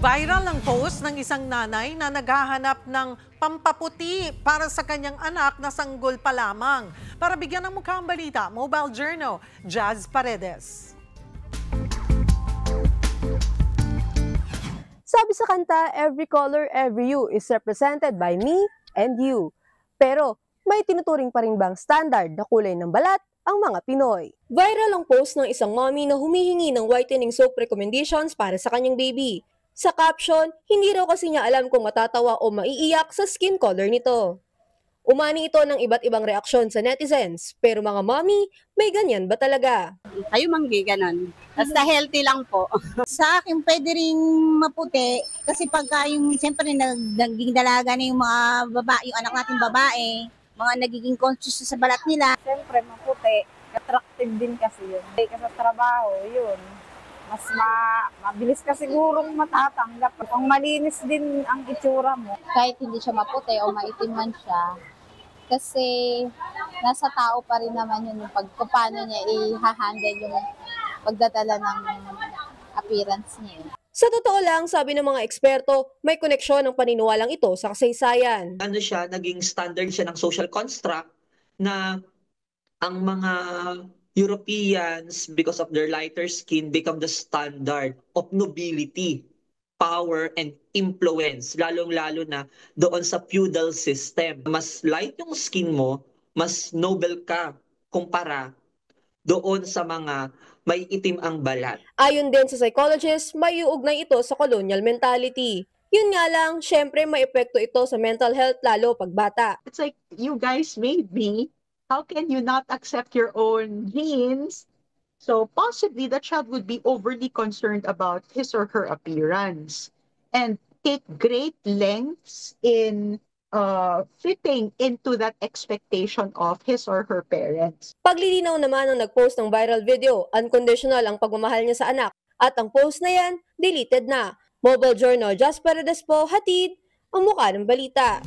Viral ang post ng isang nanay na naghahanap ng pampaputi para sa kanyang anak na sanggol pa lamang. Para bigyan ng mukha ang balita, Mobile Journal, Jazz Paredes. Sabi sa kanta, every color, every you is represented by me and you. Pero may tinuturing pa rin bang standard na kulay ng balat ang mga Pinoy? Viral ang post ng isang mommy na humihingi ng whitening soap recommendations para sa kanyang baby. Sa caption, hindi raw kasi niya alam kung matatawa o maiiyak sa skin color nito. Umani ito ng iba't ibang reaksyon sa netizens, pero mga mommy, may ganyan ba talaga? Kayo manggi, ganon. Basta healthy lang po. Sa akin, pwede rin maputi. Kasi pagka yung, siyempre, naging dalaga na yung mga babae, yung anak natin babae, mga nagiging conscious sa balat nila. Siyempre, maputi. Attractive din kasi yun. Kasi sa trabaho, yun. Mas mabilis ka sigurong matatanggap. Kung malinis din ang itsura mo. Kahit hindi siya maputi o maitim man siya, kasi nasa tao pa rin naman yun kung paano niya i-handle yung pagdadala ng appearance niya. Sa totoo lang, sabi ng mga eksperto, may koneksyon ang paniniwalang ito sa kasaysayan. Ano siya, naging standard siya ng social construct na ang mga Europeans, because of their lighter skin, become the standard of nobility, power, and influence, lalong-lalo na doon sa feudal system. Mas light yung skin mo, mas noble ka kumpara doon sa mga may itim ang balat. Ayon din sa psychologist, may uugnay ito sa colonial mentality. Yun nga lang, syempre may epekto ito sa mental health lalo pag bata. It's like, you guys made me. How can you not accept your own genes? So possibly the child would be overly concerned about his or her appearance and take great lengths in fitting into that expectation of his or her parents. Paglilinaw naman ang nag-post ng viral video, unconditional ang pagmamahal niya sa anak at ang post na yan, deleted na. Mobile Journal, Jazz Paredes po, hatid ang mukha ng balita.